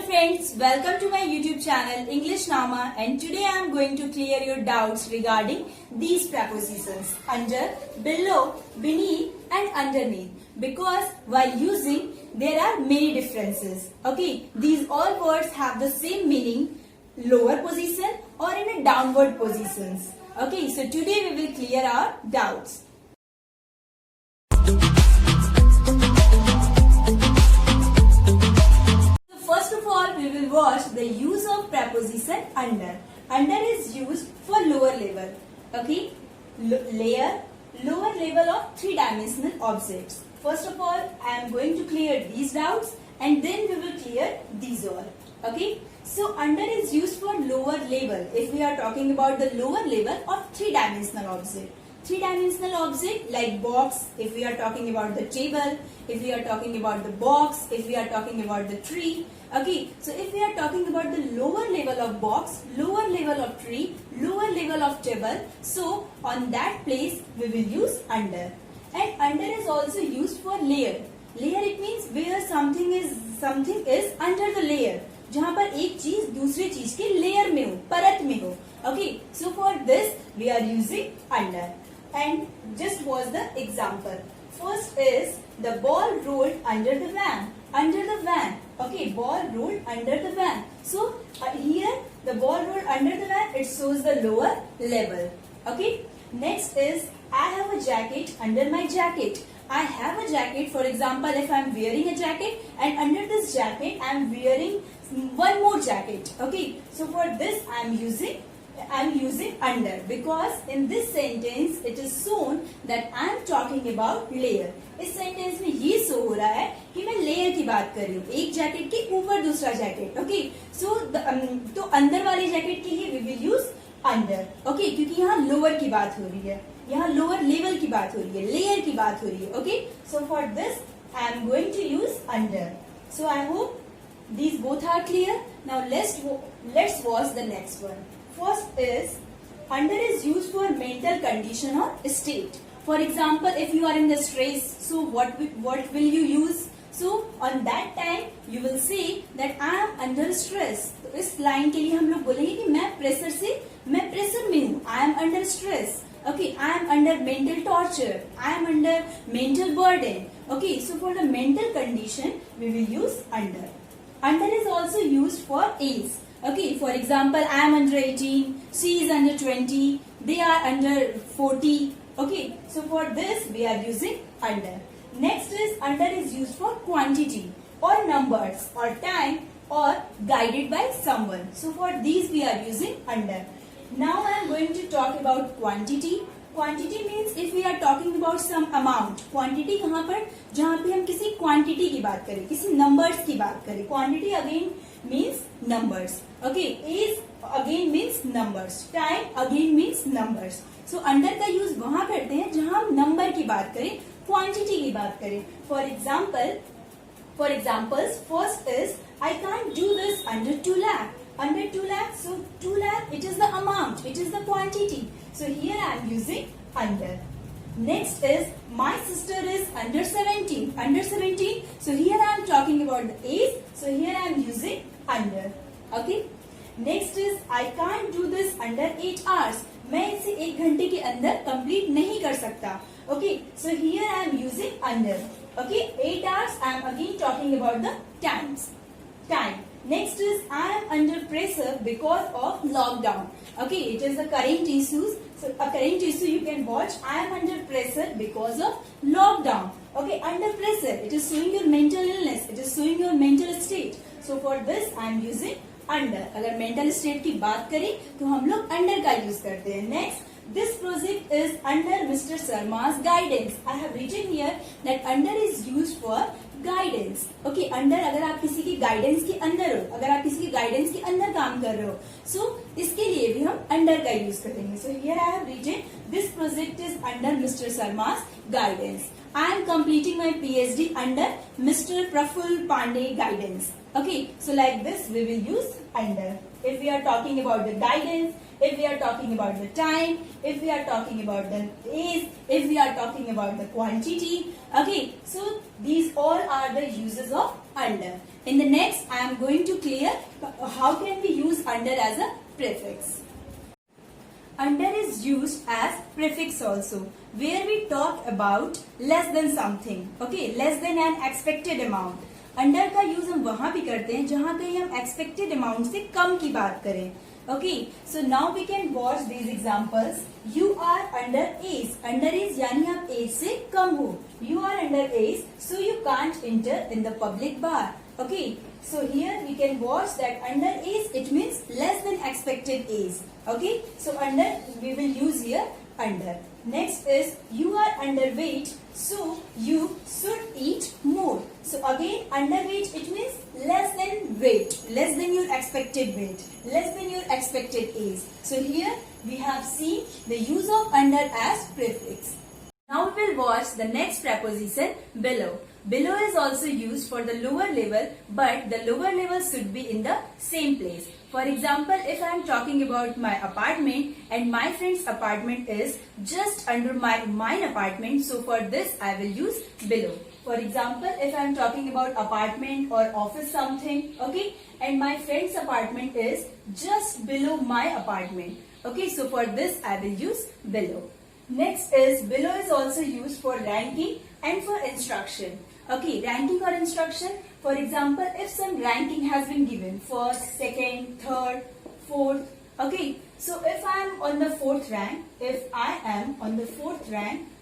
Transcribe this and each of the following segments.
Hello friends, welcome to my YouTube channel English Nama, and today I am going to clear your doubts regarding these prepositions under, below, beneath and underneath, because while using there are many differences. Okay, these all words have the same meaning, lower position or in a downward positions. Okay, so today we will clear our doubts. We will watch the use of preposition under. Under is used for lower level. Okay, layer, lower level of three-dimensional objects. First of all, I am going to clear these doubts and then we will clear these all. Okay, so under is used for lower level. If we are talking about the lower level of three-dimensional object. Three-dimensional object like box, if we are talking about the table, if we are talking about the box, if we are talking about the tree. Okay, so if we are talking about the lower level of box, lower level of tree, lower level of table, so on that place we will use under. And under is also used for layer. Layer it means where something is under the layer. जहाँ पर एक चीज दूसरी चीज के layer में हो, परत में हो. Okay, so for this we are using under. And just watch the example. First is the ball rolled under the van. Under the van. Okay, ball rolled under the van. So here the ball rolled under the van, it shows the lower level. Okay. Next is I have a jacket under my jacket. I have a jacket. For example, if I am wearing a jacket and under this jacket I am wearing one more jacket. Okay. So for this I am using under, because in this sentence it is shown that I am talking about layer. इस sentence में ये show हो रहा है कि मैं layer की बात कर रही हूँ, एक जैकेट के ऊपर दूसरा जैकेट. ओके, सो तो अंदर वाले जैकेट के लिए we will use under. Okay, क्योंकि यहाँ लोअर की बात हो रही है, यहाँ लोअर लेवल की बात हो रही है, लेयर की बात हो रही है. Okay, so for this I am going to use under. So I hope these both are clear. Now let's watch the next one. First is under is used for mental condition or state. For example, if you are in the stress, so what will you use? So on that time you will say that I am under stress. तो इस line के लिए हम लोग बोलेंगे कि मैं pressure में हूँ. I am under stress. Okay, I am under mental torture. I am under mental burden. Okay, so for the mental condition we will use under. Under is also used for age. Okay, for example, I am under 18, she is under 20, they are under 40. Okay, so for this we are using under. Next is under is used for quantity or numbers or time or guided by someone. So for these we are using under. Now I am going to talk about quantity. Quantity means if we are talking about some amount. Quantity कहाँ पर, जहाँ पे हम किसी quantity की बात करें, किसी numbers की बात करें. Quantity again means numbers. Okay, age again means numbers. Time again means numbers. So under का use वहाँ करते हैं जहाँ हम number की बात करें, quantity की बात करें. For examples, first is I can't do this under 2 lakh. Under 2 lakh, so 2 lakh it is the amount, it is the quantity. So here I am using under. Next is my sister is under 17. Under 17, so here I am talking about the age. So here I am using under. Okay. Next is I can't do this under 8 hours. मैं इसे 1 घंटे के अंदर complete नहीं कर सकता. Okay. So here I am using under. Okay. 8 hours I am again talking about the time. Next is I am under pressure because of lockdown. Okay, it is the current issues. So a current issue you can watch. I am under pressure because of lockdown. Okay, under pressure, it is showing your mental illness. It is showing your mental state. So for this I am using under. अगर mental state की बात करें तो हम लोग under का use करते हैं. Next, this project is under Mr. Sharma's guidance. I have written here that under is used for guidance. Okay, under अगर आप किसी की गाइडेंस के अंदर हो, अगर आप किसी की गाइडेंस के अंदर काम कर रहे हो, सो इसके लिए भी हम अंडर का यूज करेंगे. So here I have written this project is under mister Sharma's guidance. I am completing my PhD under mister Prafulla Pandey guidance. Okay, so like this we will use under. If we are talking about the guidance, if we are talking about the time, if we are talking about the age, if we are talking about the quantity. Okay, so these all are the uses of under. In the next, I am going to clear how can we use under as a prefix. Under is used as prefix also, where we talk about less than something, okay, less than an expected amount. Under का use हम वहां भी करते हैं जहां पे हम expected amount से कम की बात करें. Okay, so now we can watch these examples. You are under age. Under age यानी आप age से कम हो. You are under age, so you can't enter in the public bar. Okay, so here we can watch that under age it means less than expected age. Okay, so under we will use here under. Next is you are underweight, so you should eat more. So again underweight it means less than weight, less than your expected weight, less than your expected age. So here we have seen the use of under as prefix. Now we will watch the next preposition below. Below is also used for the lower level, but the lower level should be in the same place. For example, if I am talking about my apartment and my friend's apartment is just under mine apartment, so for this I will use below. For example, if I am talking about apartment or office something, okay, and my friend's apartment is just below my apartment, okay, so for this I will use below. Next is below is also used for ranking and for instruction. Okay, ranking or instruction. For example, if some ranking has been given, first, second, third, fourth. Okay, so if I am on the fourth rank,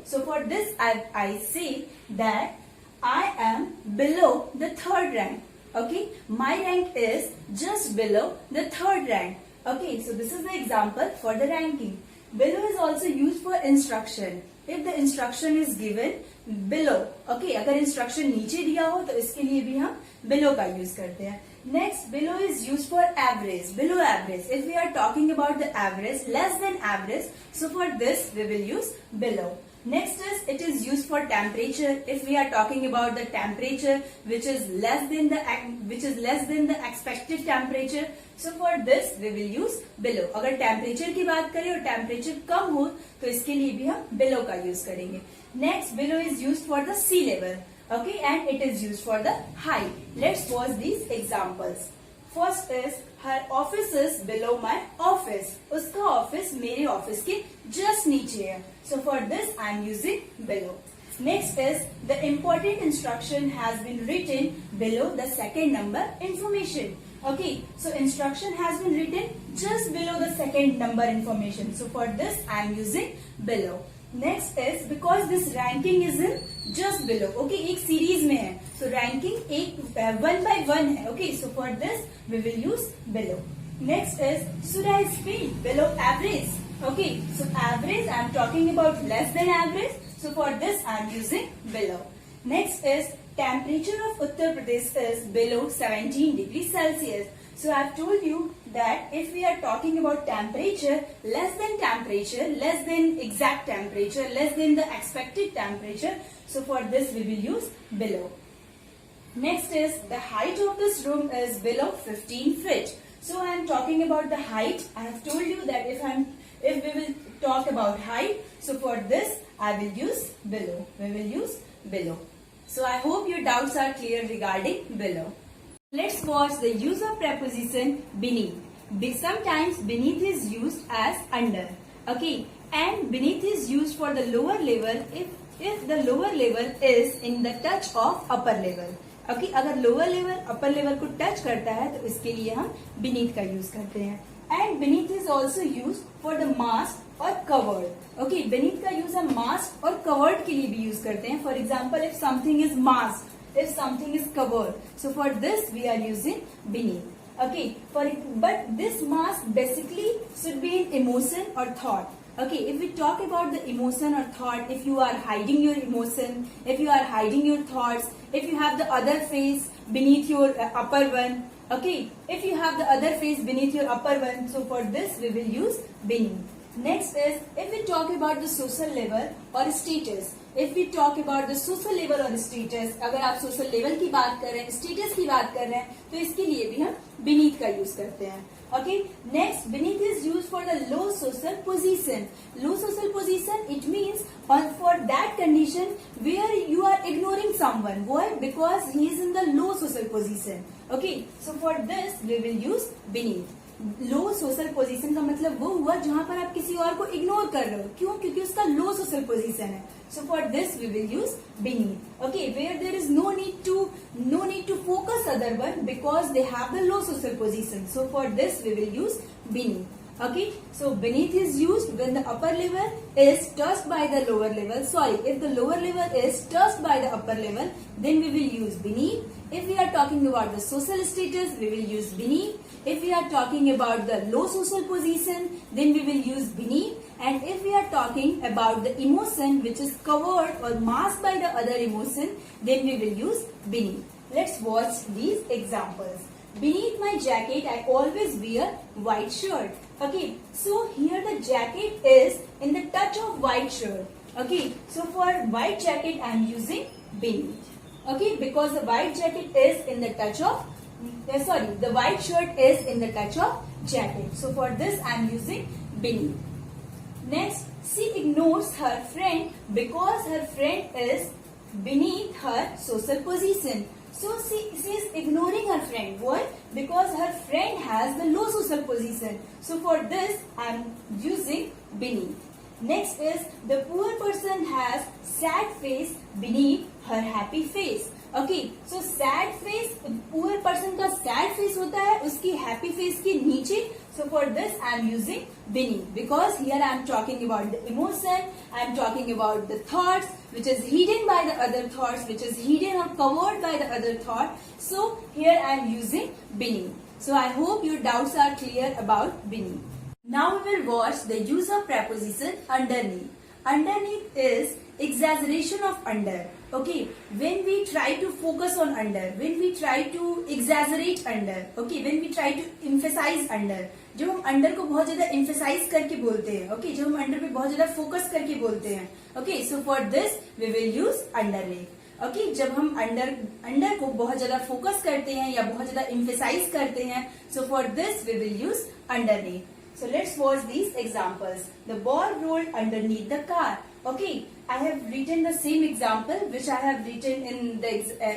so for this I say that I am below the third rank. Okay, my rank is just below the third rank. Okay, so this is the example for the ranking. Below is also used for instruction. If the instruction is given below, okay, अगर instruction नीचे दिया हो तो इसके लिए भी हम below का use करते हैं. Next, below is used for average. Below average. If we are talking about the average, less than average, so for this we will use below. Next is it is used for temperature. If we are talking about the temperature which is less than the expected temperature, so for this we will use below. अगर temperature की बात करें और temperature कम हो तो इसके लिए भी हम below का use करेंगे. Next, below is used for the sea level. Okay, and it is used for the height. Let's watch these examples. First is her office is below my office. उसका office मेरे office के just नीचे है. So for this I am using below. Next is the important instruction has been written below the second number information. Okay, so instruction has been written just below the second number information. So for this I am using below. Next is because this ranking is in just below. Okay, एक series में है. So ranking एक 1 by 1 है. Okay, so for this we will use below. Next is should I speak below average? Okay, so average I am talking about less than average. So for this I am using below. Next is temperature of Uttar Pradesh is below 17 degrees Celsius. So I have told you that if we are talking about temperature, less than exact temperature, less than the expected temperature, so for this we will use below. Next is the height of this room is below 15 feet. So I am talking about the height. I have told you that if we will talk about height, so for this I will use below. We will use below. So I hope your doubts are clear regarding below. Let's watch the use of preposition beneath. Sometimes beneath is used as under. Okay, and beneath is used for the lower level if the lower level is in the touch of upper level. Okay, अगर lower level upper level को touch करता है तो इसके लिए हम beneath का use करते हैं. And beneath is also used for the masked or covered. Okay, beneath का use हम masked और covered के लिए भी use करते हैं. For example, if something is masked, if something is covered, so for this we are using beneath. Okay, but this mask basically should be in emotion or thought. Okay, if we talk about the emotion or thought, if you are hiding your emotion, if you are hiding your thoughts, if you have the other face beneath your upper one, okay, if you have the other face beneath your upper one, so for this we will use beneath. Next is, if we talk about the social level or status. If we talk about the social level or status, अगर आप social level की बात कर रहे हैं, status की बात कर रहे हैं, तो इसके लिए भी हम beneath का use करते हैं. Okay. Next, beneath is used for the low social position. Low social position, it means for that condition where you are ignoring someone. Why? Because he is in the low social position. Okay. So for this we will use beneath. Low social position का मतलब वो हुआ जहां पर आप किसी और को इग्नोर कर रहे हो. क्यों? क्योंकि उसका लो सोशल पोजीशन है. So for this we will use beneath. Okay, where there is no need to focus other one because they have the low social position. So for this we will use beneath. Okay, so beneath is used when the upper level is touched by the lower level. Sorry, if the lower level is touched by the upper level, then we will use beneath. If we are talking about the social status, we will use beneath. If we are talking about the low social position, then we will use beneath. And if we are talking about the emotion which is covered or masked by the other emotion, then we will use beneath. Let's watch these examples. Beneath my jacket, I always wear white shirt. Okay, so here the jacket is in the touch of white shirt. Okay, so for white jacket I am using beneath. Okay, because the white jacket is in the touch of, the white shirt is in the touch of jacket. So for this I am using beneath. Next, she ignores her friend because her friend is beneath her social position. So she is ignoring her friend. Why? Because her friend has the low social position. So for this I am using beneath. Next is, the poor person has sad face beneath her happy face. Okay, so sad face, poor person का sad face होता है उसकी happy face के नीचे. So for this I am using beneath because here I am talking about the emotion, I am talking about the thoughts which is hidden by the other thoughts, which is hidden or covered by the other thought. So here I am using beneath. So I hope your doubts are clear about beneath. Now we will watch the use of preposition underneath. Underneath is exaggeration of under. Okay, when we try to focus on under, when we try to exaggerate under, okay, when we try to emphasize under, जब हम under को बहुत ज्यादा emphasize करके बोलते हैं, okay, जब हम अंडर पे बहुत ज्यादा फोकस करके बोलते हैं, okay, so for this we will use underneath. Okay, जब हम अंडर को बहुत ज्यादा फोकस करते हैं या बहुत ज्यादा emphasize करते हैं, so for this we will use underneath. So let's watch these examples. The ball rolled underneath the car. Okay, I have written the same example which I have written in the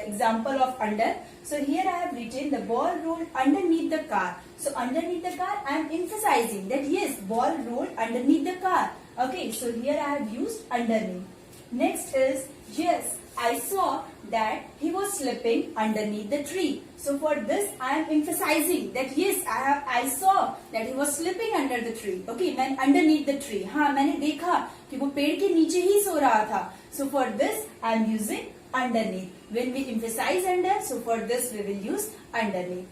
example of under. So here I have written the ball rolled underneath the car. So underneath the car I am emphasizing that yes, ball rolled underneath the car. Okay, so here I have used underneath. Next is, yes, I saw that he was slipping underneath the tree. So for this I am emphasizing that yes, I saw that he was slipping under the tree. Okay, मैं underneath the tree. हाँ, मैंने देखा कि वो पेड़ के नीचे ही सो रहा था. So for this I am using underneath. When we emphasize under, so for this we will use underneath.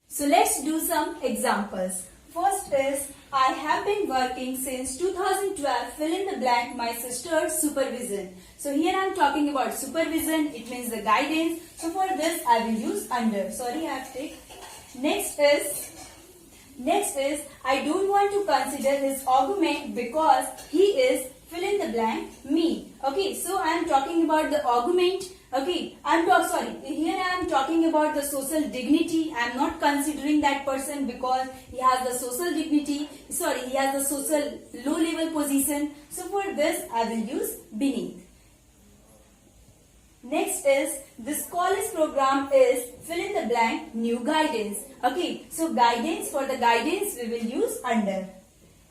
So let's do some examples. First is, I have been working since 2012, fill in the blank, my sister's supervision. So here I am talking about supervision, it means the guidance. So for this I will use under. Sorry, I have to take. Next is, I don't want to consider his argument because he is, fill in the blank, me. Okay, so I am talking about the argument. Okay, here I am talking about the social dignity. I am not considering that person because he has the social dignity. He has the social low level position. So for this I will use beneath. Next is, this college program is, fill in the blank, new guidance. Okay, so guidance, for the guidance we will use under.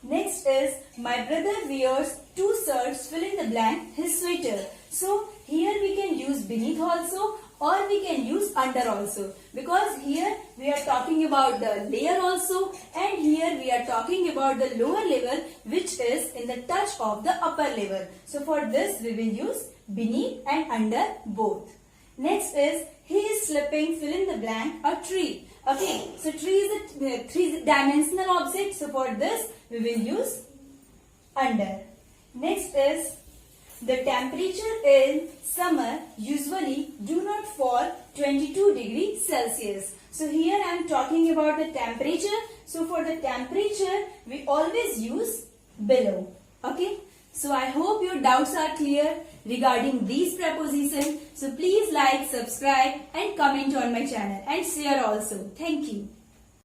Next is, my brother wears two shirts, fill in the blank, his sweater. So here we can use beneath also or we can use under also, because here we are talking about the layer also and here we are talking about the lower level which is in the touch of the upper level. So for this we will use beneath and under both. Next is, he is slipping, fill in the blank, a tree. Okay, so tree is a three-dimensional object. So for this we will use under. Next is, the temperature in summer usually do not fall 22 degrees Celsius. So here I am talking about the temperature. So for the temperature we always use below. Okay. So I hope your doubts are clear regarding these prepositions. So please like, subscribe and comment on my channel and share also. Thank you.